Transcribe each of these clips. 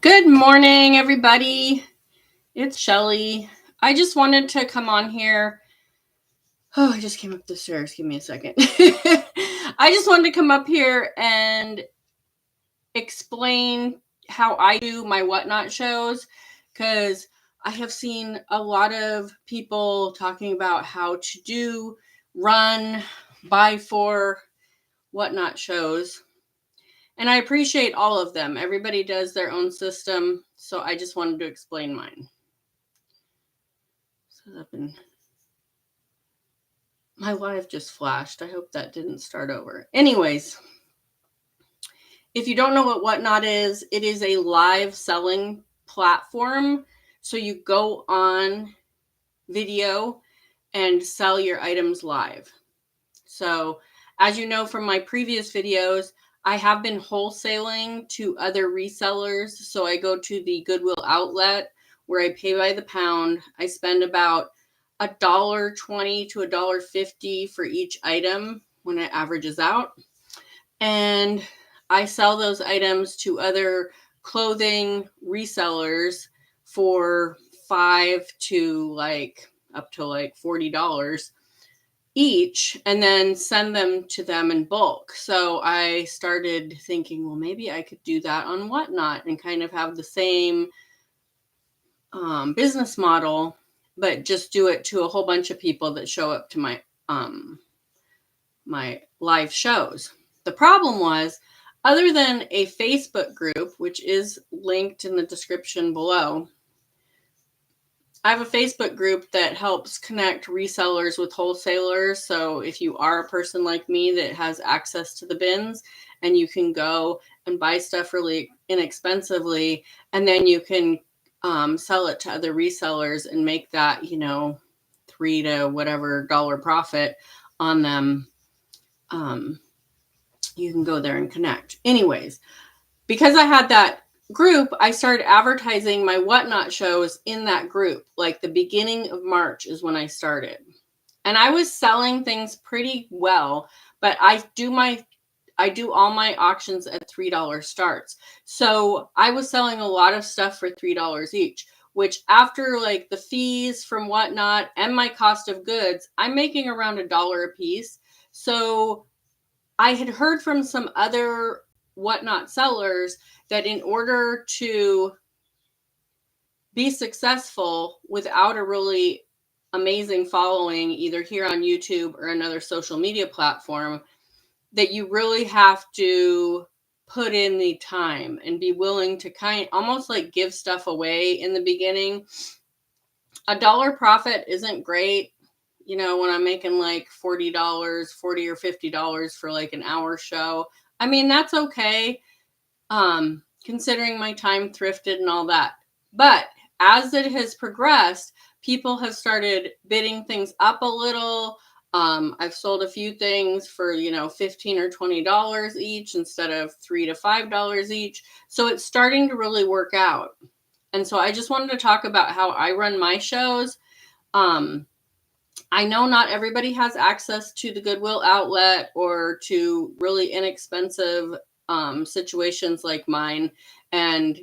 Good morning, everybody. It's Shelly. I just wanted to come on here. Oh, I just came up the stairs. Give me a second. I just wanted to come up here and explain how I do my WhatNot shows, because I have seen a lot of people talking about how to run, buy for WhatNot shows. And I appreciate all of them. Everybody does their own system, so I just wanted to explain mine. My live just flashed. I hope that didn't start over. Anyways, if you don't know what WhatNot is, it is a live selling platform. So you go on video and sell your items live. So as you know from my previous videos, I have been wholesaling to other resellers. So I go to the Goodwill outlet where I pay by the pound. I spend about $1.20 to $1.50 for each item when it averages out. And I sell those items to other clothing resellers for $5 to up to $40 each, and then send them to them in bulk. So I started thinking, well, maybe I could do that on WhatNot and kind of have the same business model, but just do it to a whole bunch of people that show up to my live shows. The problem was, other than a Facebook group, which is linked in the description below, I have a Facebook group that helps connect resellers with wholesalers. So if you are a person like me that has access to the bins and you can go and buy stuff really inexpensively, and then you can sell it to other resellers and make that, $3 to whatever dollar profit on them, you can go there and connect. Anyways, because I had that group, I started advertising my WhatNot shows in that group. Like the beginning of March is when I started. And I was selling things pretty well, but I do all my auctions at $3 starts. So I was selling a lot of stuff for $3 each, which after like the fees from WhatNot and my cost of goods, I'm making around $1 a piece. So I had heard from some other WhatNot sellers that in order to be successful without a really amazing following, either here on YouTube or another social media platform, that you really have to put in the time and be willing to almost like give stuff away in the beginning. $1 profit isn't great. When I'm making like $40 or $50 for like an hour show, I mean, that's okay. Considering my time thrifted and all that. But as it has progressed, people have started bidding things up a little. I've sold a few things for, $15 or $20 each instead of $3 to $5 each. So it's starting to really work out. And so I just wanted to talk about how I run my shows. I know not everybody has access to the Goodwill outlet or to really inexpensive situations like mine. And,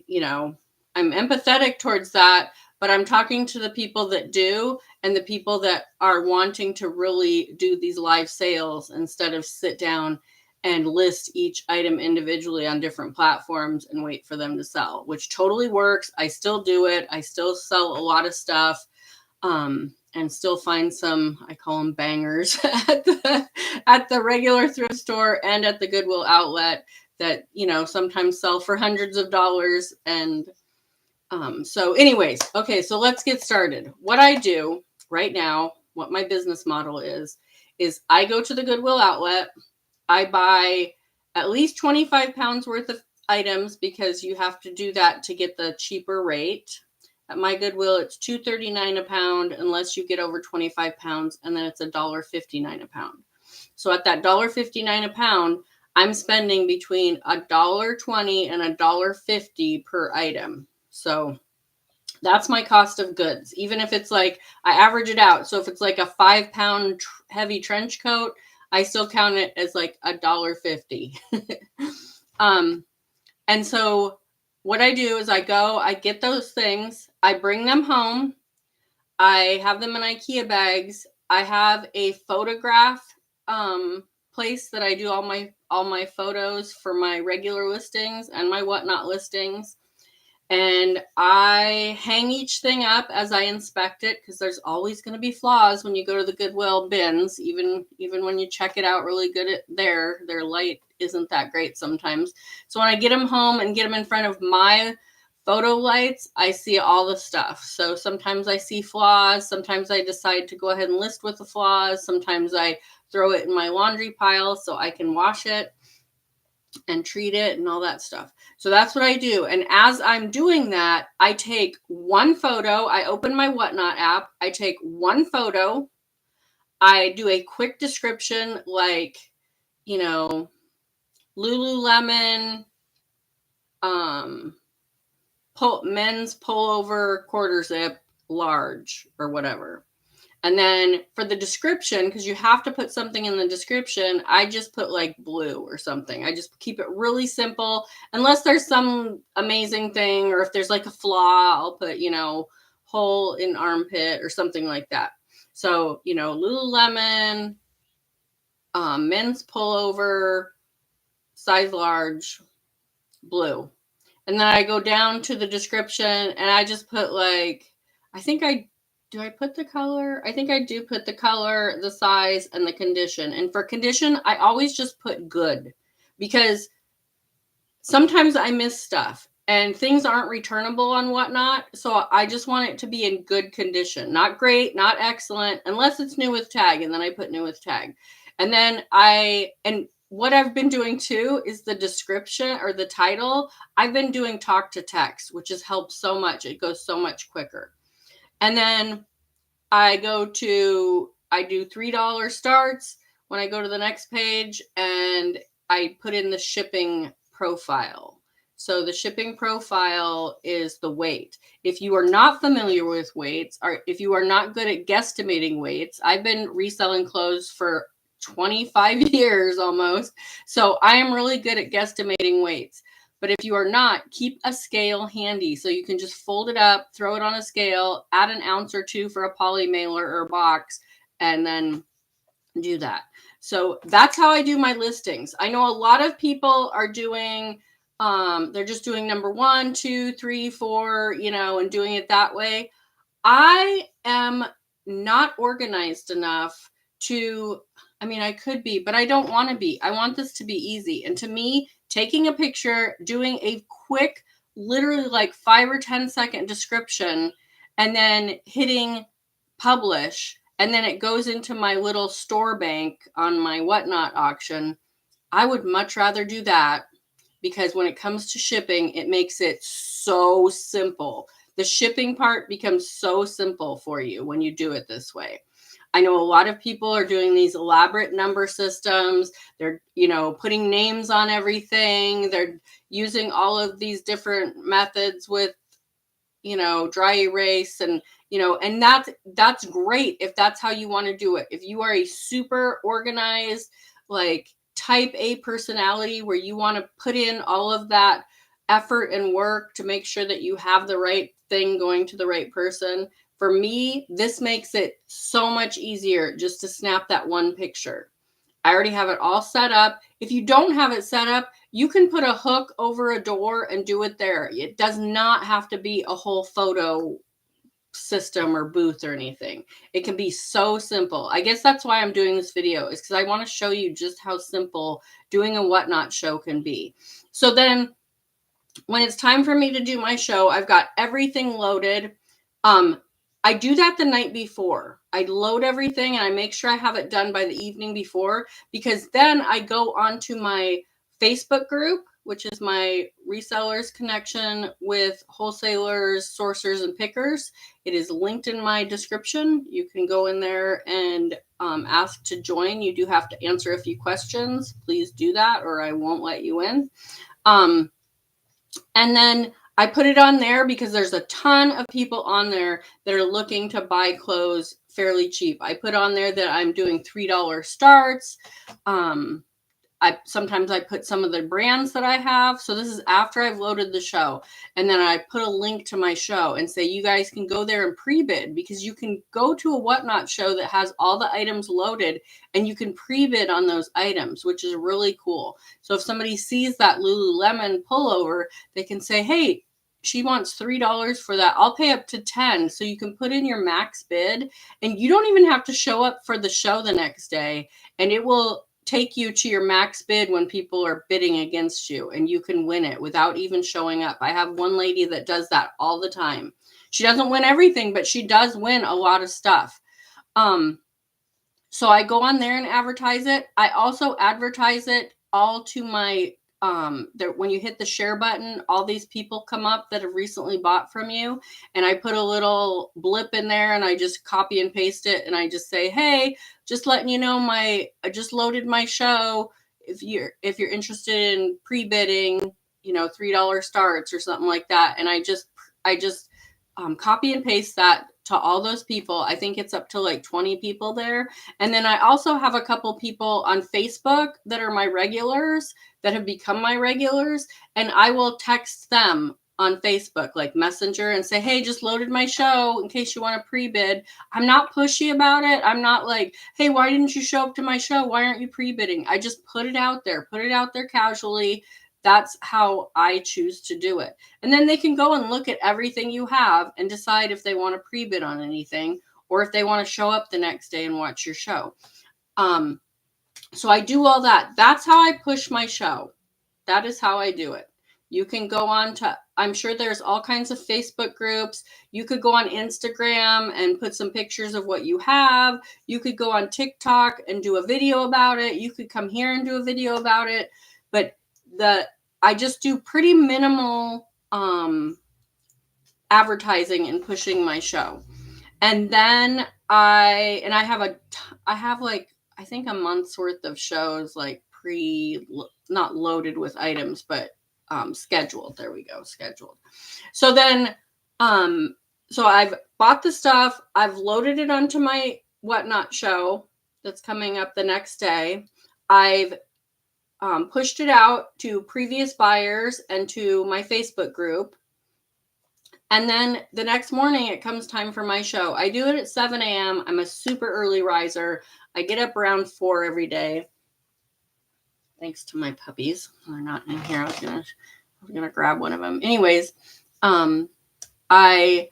I'm empathetic towards that, but I'm talking to the people that do and the people that are wanting to really do these live sales instead of sit down and list each item individually on different platforms and wait for them to sell, which totally works. I still do it. I still sell a lot of stuff. And still find some, I call them bangers at the regular thrift store and at the Goodwill outlet that, sometimes sell for hundreds of dollars. And so anyways, okay, so let's get started. What I do right now, what my business model is I go to the Goodwill outlet. I buy at least 25 pounds worth of items because you have to do that to get the cheaper rate. At my Goodwill, it's $2.39 a pound unless you get over 25 pounds, and then it's $1.59 a pound. So at that $1.59 a pound, I'm spending between $1.20 and $1.50 per item. So that's my cost of goods. Even if it's like, I average it out. So if it's like a 5-pound heavy trench coat, I still count it as like $1.50. And so what I do is I get those things, I bring them home, I have them in IKEA bags. I have a photograph place that I do all my photos for my regular listings and my WhatNot listings. And I hang each thing up as I inspect it, because there's always going to be flaws when you go to the Goodwill bins. Even when you check it out really good at their light isn't that great sometimes. So when I get them home and get them in front of my photo lights, I see all the stuff. So sometimes I see flaws. Sometimes I decide to go ahead and list with the flaws. Sometimes I throw it in my laundry pile so I can wash it and treat it and all that stuff. So that's what I do. And as I'm doing that, I take one photo. I open my WhatNot app. I take one photo. I do a quick description like, Lululemon, men's pullover quarter zip, large or whatever. And then for the description, because you have to put something in the description, I just put like blue or something. I just keep it really simple. Unless there's some amazing thing, or if there's like a flaw, I'll put, hole in armpit or something like that. So, Lululemon, men's pullover, size large, blue. And then I go down to the description and I just put like, do I put the color? I think I do put the color, the size, and the condition. And for condition, I always just put good, because sometimes I miss stuff and things aren't returnable on WhatNot. So I just want it to be in good condition, not great, not excellent, unless it's new with tag. And then I put new with tag. And then what I've been doing too is the description or the title. I've been doing talk to text, which has helped so much. It goes so much quicker. And then I do $3 starts when I go to the next page, and I put in the shipping profile. So the shipping profile is the weight. If you are not familiar with weights, or if you are not good at guesstimating weights, I've been reselling clothes for 25 years almost. So I am really good at guesstimating weights. But if you are not, keep a scale handy so you can just fold it up, throw it on a scale, add an ounce or two for a poly mailer or box, and then do that. So that's how I do my listings. I know a lot of people are doing, they're just doing number 1, 2, 3, 4, and doing it that way. I am not organized enough I could be, but I don't want to be. I want this to be easy. And to me, taking a picture, doing a quick, literally like 5 or 10 second description, and then hitting publish, and then it goes into my little store bank on my WhatNot auction. I would much rather do that, because when it comes to shipping, it makes it so simple. The shipping part becomes so simple for you when you do it this way. I know a lot of people are doing these elaborate number systems. They're, putting names on everything. They're using all of these different methods with, dry erase and, and that's great if that's how you want to do it. If you are a super organized, like type A personality where you want to put in all of that effort and work to make sure that you have the right thing going to the right person. For me, this makes it so much easier just to snap that one picture. I already have it all set up. If you don't have it set up, you can put a hook over a door and do it there. It does not have to be a whole photo system or booth or anything. It can be so simple. I guess that's why I'm doing this video, is because I want to show you just how simple doing a WhatNot show can be. So then when it's time for me to do my show, I've got everything loaded. I do that the night before. I load everything and I make sure I have it done by the evening before, because then I go onto my Facebook group, which is my resellers connection with wholesalers, sourcers, and pickers. It is linked in my description. You can go in there and ask to join. You do have to answer a few questions. Please do that or I won't let you in. And then I put it on there because there's a ton of people on there that are looking to buy clothes fairly cheap. I put on there that I'm doing $3 starts. sometimes I put some of the brands that I have. So this is after I've loaded the show. And then I put a link to my show and say, you guys can go there and pre-bid, because you can go to a WhatNot show that has all the items loaded and you can pre-bid on those items, which is really cool. So if somebody sees that Lululemon pullover, they can say, hey, she wants $3 for that. I'll pay up to 10. So you can put in your max bid, and you don't even have to show up for the show the next day. And it will take you to your max bid when people are bidding against you, and you can win it without even showing up. I have one lady that does that all the time. She doesn't win everything, but she does win a lot of stuff. So I go on there and advertise it. I also advertise it all to my when you hit the share button, all these people come up that have recently bought from you, and I put a little blip in there, and I just copy and paste it, and I just say, hey, just letting you know, I just loaded my show. If you're interested in pre-bidding, $3 starts or something like that. And I just copy and paste that to all those people. I think it's up to like 20 people there. And then I also have a couple people on Facebook that are my regulars, that have become my regulars. And I will text them on Facebook, like Messenger, and say, hey, just loaded my show in case you want to pre-bid. I'm not pushy about it. I'm not like, hey, why didn't you show up to my show? Why aren't you pre-bidding? I just put it out there casually. That's how I choose to do it. And then they can go and look at everything you have and decide if they want to pre-bid on anything, or if they want to show up the next day and watch your show. So I do all that. That's how I push my show. That is how I do it. You can go on to, I'm sure there's all kinds of Facebook groups. You could go on Instagram and put some pictures of what you have. You could go on TikTok and do a video about it. You could come here and do a video about it. But I just do pretty minimal advertising and pushing my show. And then I have like, I think a month's worth of shows, like not loaded with items, but scheduled. There we go, scheduled. So then, so I've bought the stuff, I've loaded it onto my WhatNot show that's coming up the next day. I've pushed it out to previous buyers and to my Facebook group. And then the next morning, it comes time for my show. I do it at 7 a.m. I'm a super early riser. I get up around 4 every day. Thanks to my puppies. They're not in here. I was gonna grab one of them. Anyways, I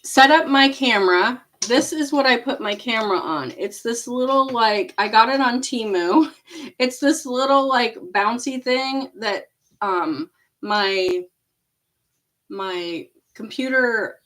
set up my camera. This is what I put my camera on. It's this little, like, I got it on Temu. It's this little, like, bouncy thing that my computer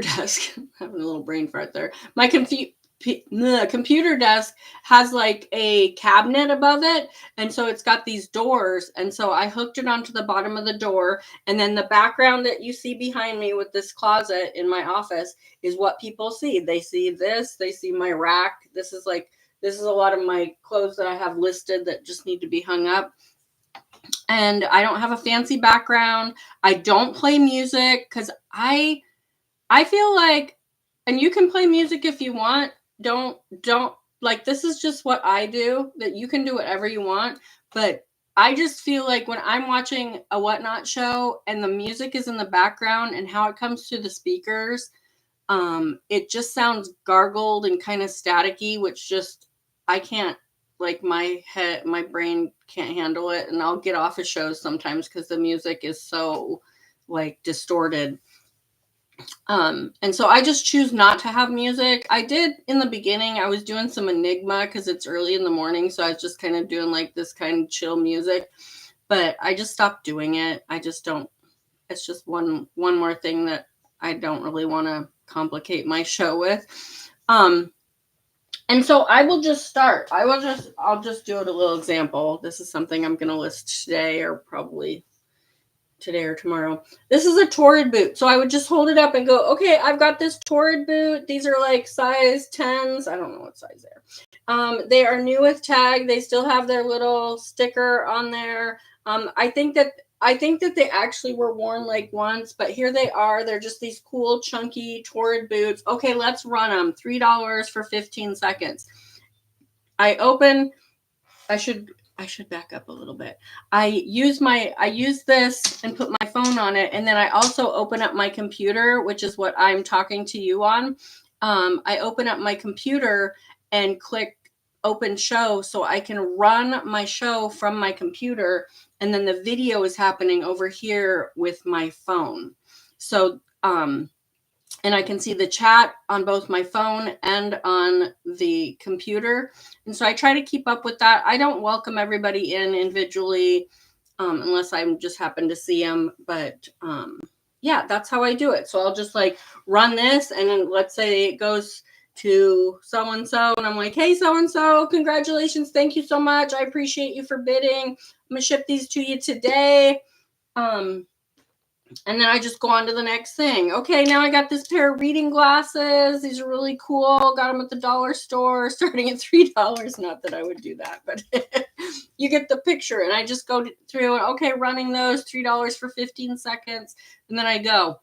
desk, I'm having a little brain fart there. My computer desk has like a cabinet above it, and so it's got these doors, and so I hooked it onto the bottom of the door, and then the background that you see behind me with this closet in my office is what people see. They see this, they see my rack. This is a lot of my clothes that I have listed that just need to be hung up. And I don't have a fancy background. I don't play music because I feel like, and you can play music if you want. Don't like, this is just what I do, that you can do whatever you want. But I just feel like when I'm watching a WhatNot show and the music is in the background and how it comes through the speakers, it just sounds gargled and kind of staticky, which just, I can't, like, my brain can't handle it. And I'll get off of shows sometimes because the music is so like distorted. And so I just choose not to have music. I did in the beginning, I was doing some Enigma because it's early in the morning. So I was just kind of doing like this kind of chill music, but I just stopped doing it. I just don't, it's just one more thing that I don't really want to complicate my show with. And so I will just start. I'll just do it a little example. This is something I'm going to list today, or probably today or tomorrow. This is a Torrid boot. So I would just hold it up and go, okay, I've got this Torrid boot. These are like size 10s. I don't know what size they're. They are new with tag. They still have their little sticker on there. I think that they actually were worn like once, but here they are. They're just these cool, chunky Torrid boots. Okay, let's run them. $3 for 15 seconds. I open I should back up a little bit. I use this and put my phone on it, and then I also open up my computer, which is what I'm talking to you on. I open up my computer and click open show so I can run my show from my computer, and then the video is happening over here with my phone. So and I can see the chat on both my phone and on the computer. And so I try to keep up with that. I don't welcome everybody in individually unless I just happen to see them. But yeah, that's how I do it. So I'll just like run this, and then let's say it goes to so-and-so, and I'm like, hey, so-and-so, congratulations. Thank you so much. I appreciate you for bidding. I'm going to ship these to you today. And then I just go on to the next thing. Okay, now I got this pair of reading glasses. These are really cool. Got them at the dollar store, starting at $3. Not that I would do that, but you get the picture. And I just go through, okay, running those, $3 for 15 seconds. And then I go.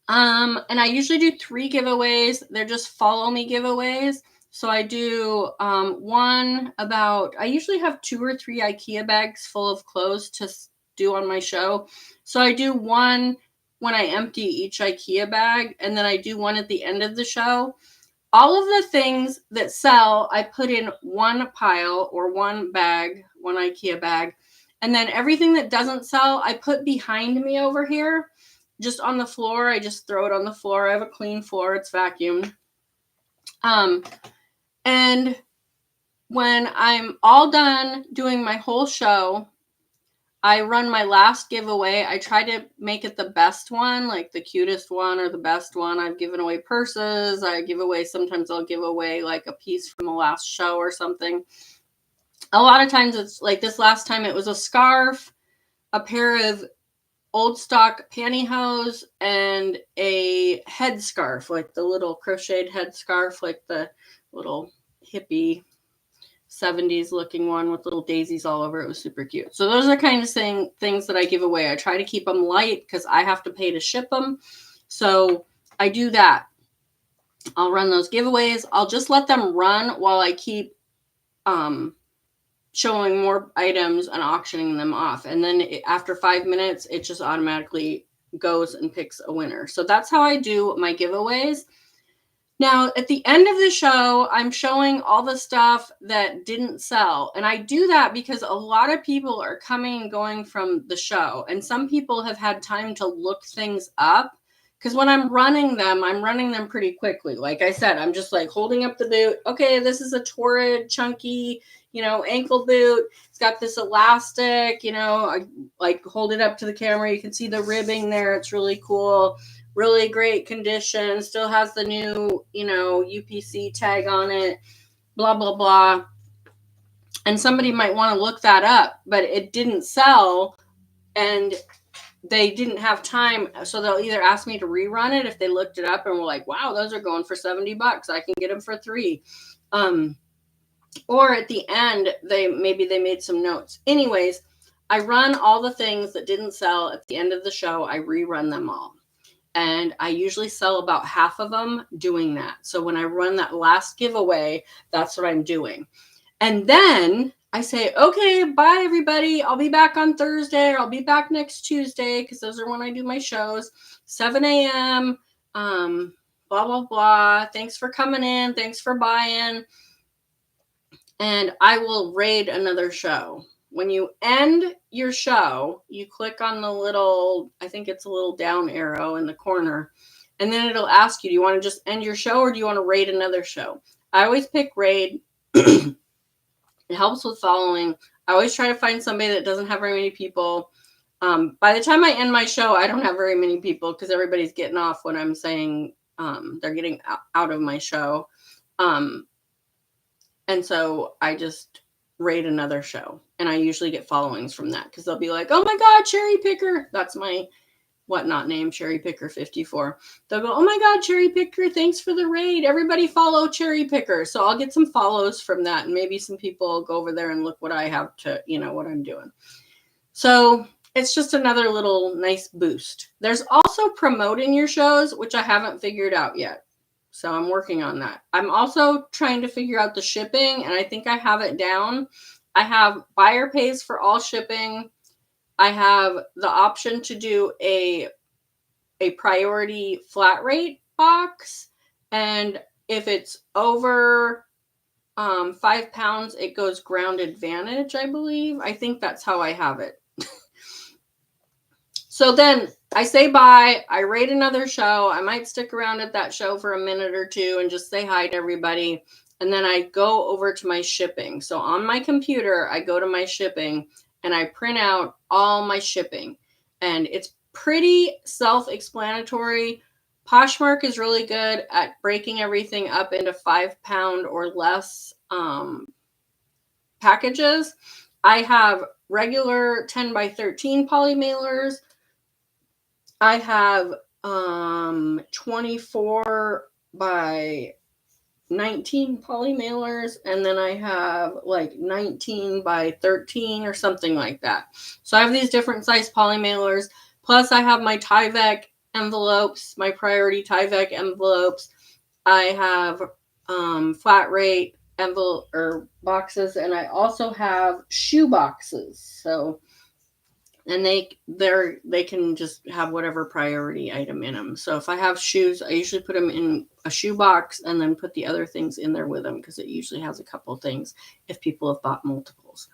And I usually do 3 giveaways. They're just follow me giveaways. So I do one about, I usually have 2 or 3 IKEA bags full of clothes to do on my show. So I do one when I empty each IKEA bag, and then I do one at the end of the show. All of the things that sell, I put in one pile or one bag, one IKEA bag. And then everything that doesn't sell, I put behind me over here, just on the floor. I just throw it on the floor. I have a clean floor. It's vacuumed. And when I'm all done doing my whole show, I run my last giveaway. I try to make it the best one, like the cutest one or the best one. I've given away purses. Sometimes I'll give away like a piece from the last show or something. A lot of times it's like this last time it was a scarf, a pair of old stock pantyhose, and a headscarf, like the little crocheted headscarf, like the little hippie 70s looking one with little daisies all over. It was super cute. So those are kind of things that I give away. I try to keep them light because I have to pay to ship them. So I do that. I'll run those giveaways. I'll just let them run while I keep showing more items and auctioning them off. And then after 5 minutes, it just automatically goes and picks a winner. So that's how I do my giveaways. Now, at the end of the show, I'm showing all the stuff that didn't sell. And I do that because a lot of people are coming and going from the show. And some people have had time to look things up. Because when I'm running them pretty quickly. Like I said, I'm just like holding up the boot. Okay, this is a Torrid, chunky, ankle boot. It's got this elastic, I like hold it up to the camera. You can see the ribbing there. It's really cool. Really great condition. Still has the new, UPC tag on it. Blah, blah, blah. And somebody might want to look that up, but it didn't sell. And they didn't have time, so they'll either ask me to rerun it if they looked it up and were like, wow, those are going for $70. I can get them for $3. Or at the end, they made some notes. Anyways, I run all the things that didn't sell at the end of the show. I rerun them all. And I usually sell about half of them doing that. So when I run that last giveaway, that's what I'm doing. And then I say, okay, bye, everybody. I'll be back on Thursday, or I'll be back next Tuesday, because those are when I do my shows, 7 a.m., blah, blah, blah. Thanks for coming in. Thanks for buying. And I will raid another show. When you end your show, you click on the little, I think it's a little down arrow in the corner, and then it'll ask you, do you want to just end your show, or do you want to raid another show? I always pick raid. It helps with following. I always try to find somebody that doesn't have very many people. By the time I end my show, I don't have very many people because everybody's getting off when I'm saying they're getting out of my show. And so I just raid another show. And I usually get followings from that because they'll be like, oh my God, Cherry Picker. That's my WhatNot name, Cherry Picker 54. They'll go, oh my God, Cherry Picker, thanks for the raid. Everybody follow Cherry Picker. So I'll get some follows from that. And maybe some people will go over there and look what I have to, what I'm doing. So it's just another little nice boost. There's also promoting your shows, which I haven't figured out yet. So I'm working on that. I'm also trying to figure out the shipping, and I think I have it down. I have buyer pays for all shipping. I have the option to do a priority flat rate box. And if it's over 5 pounds, it goes ground advantage, I believe. I think that's how I have it. So then I say bye. I rate another show. I might stick around at that show for a minute or two and just say hi to everybody. And then I go over to my shipping. So on my computer, I go to my shipping and I print out all my shipping. And it's pretty self-explanatory. Poshmark is really good at breaking everything up into 5 pound or less packages. I have regular 10 by 13 poly mailers. I have 24 by 19 poly mailers, and then I have like 19 by 13 or something like that. So I have these different size poly mailers. Plus I have my Tyvek envelopes, my priority Tyvek envelopes. I have flat rate envelope or boxes, and I also have shoe boxes. So, and they can just have whatever priority item in them. So if I have shoes, I usually put them in a shoe box and then put the other things in there with them, because it usually has a couple of things if people have bought multiples.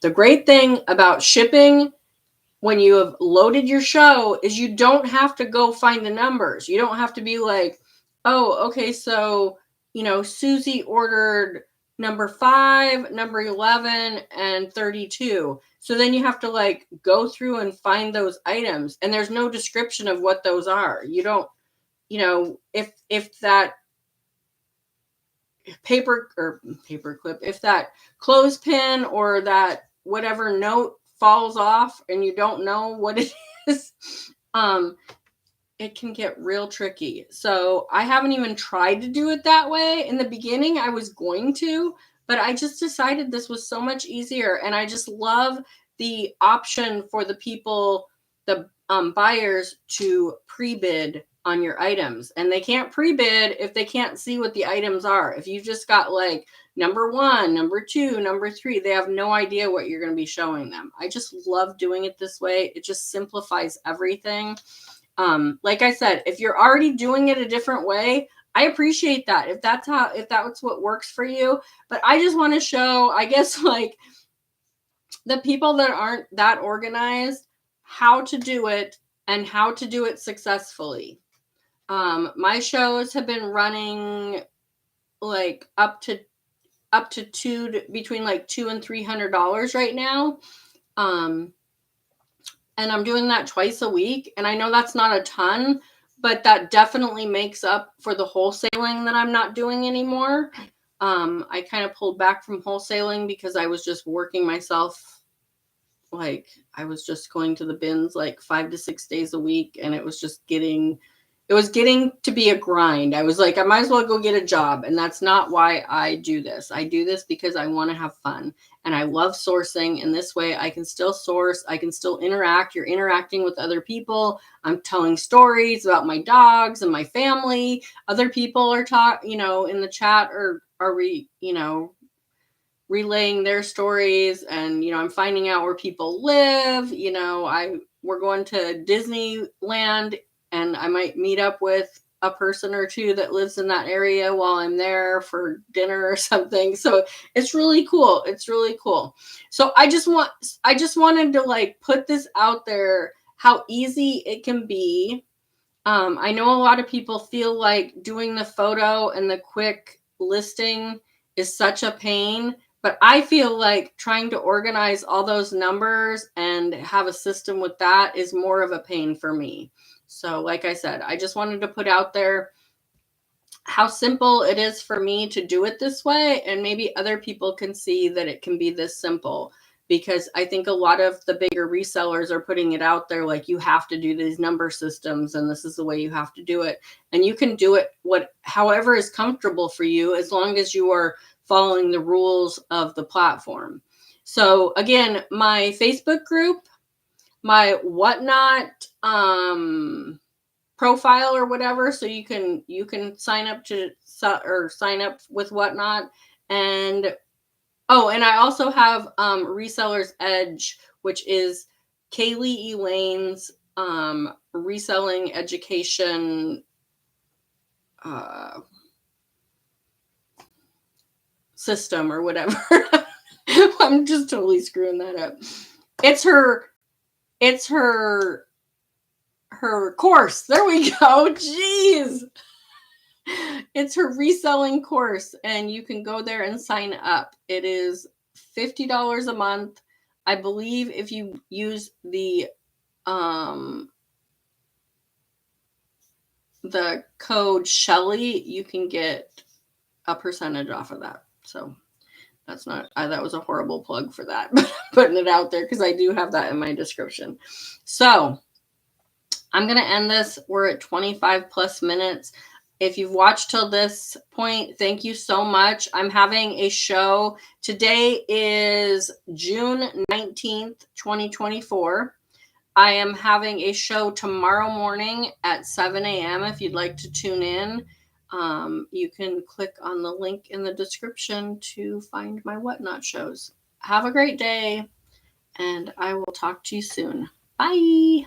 The great thing about shipping when you have loaded your show is you don't have to go find the numbers. You don't have to be like, oh, okay, so, Susie ordered number 5, number 11, and 32. So then you have to like go through and find those items, and there's no description of what those are. You don't, if that paper clip, if that clothespin or that whatever note falls off and you don't know what it is, it can get real tricky. So I haven't even tried to do it that way. In the beginning, I was going to, but I just decided this was so much easier. And I just love the option for the people, the buyers, to pre-bid on your items. And they can't pre-bid if they can't see what the items are. If you've just got like number 1, number 2, number 3, they have no idea what you're going to be showing them. I just love doing it this way. It just simplifies everything. Like I said, if you're already doing it a different way, I appreciate that. If that's what works for you. But I just want to show, I guess, like the people that aren't that organized, how to do it and how to do it successfully. My shows have been running like up to between like $200 and $300 right now. And I'm doing that twice a week. And I know that's not a ton, but that definitely makes up for the wholesaling that I'm not doing anymore. I kind of pulled back from wholesaling because I was just working myself. Like I was just going to the bins like 5 to 6 days a week. And it was just getting to be a grind. I was like, I might as well go get a job. And that's not why I do this. I do this because I want to have fun. And I love sourcing. And this way I can still source. I can still interact. You're interacting with other people. I'm telling stories about my dogs and my family. Other people are in the chat or are relaying their stories. And, I'm finding out where people live. We're going to Disneyland, and I might meet up with a person or two that lives in that area while I'm there for dinner or something. So it's really cool. It's really cool. So I just wanted to like put this out there, how easy it can be. I know a lot of people feel like doing the photo and the quick listing is such a pain, but I feel like trying to organize all those numbers and have a system with that is more of a pain for me. So like I said, I just wanted to put out there how simple it is for me to do it this way. And maybe other people can see that it can be this simple, because I think a lot of the bigger resellers are putting it out there like you have to do these number systems and this is the way you have to do it. And you can do it however is comfortable for you, as long as you are following the rules of the platform. So again, my Facebook group, my WhatNot profile or whatever, so you can sign up sign up with WhatNot. And and I also have Resellers Edge, which is Kaylee Elaine's reselling education system or whatever. I'm just totally screwing that up. It's her course. There we go. Jeez. It's her reselling course, and you can go there and sign up. It is $50 a month. I believe if you use the code Shelly, you can get a percentage off of that. So that's not, that was a horrible plug for that, but putting it out there because I do have that in my description. So I'm going to end this. We're at 25 plus minutes. If you've watched till this point, thank you so much. I'm having a show. Today is June 19th, 2024. I am having a show tomorrow morning at 7 a.m. If you'd like to tune in, you can click on the link in the description to find my WhatNot shows. Have a great day, and I will talk to you soon. Bye.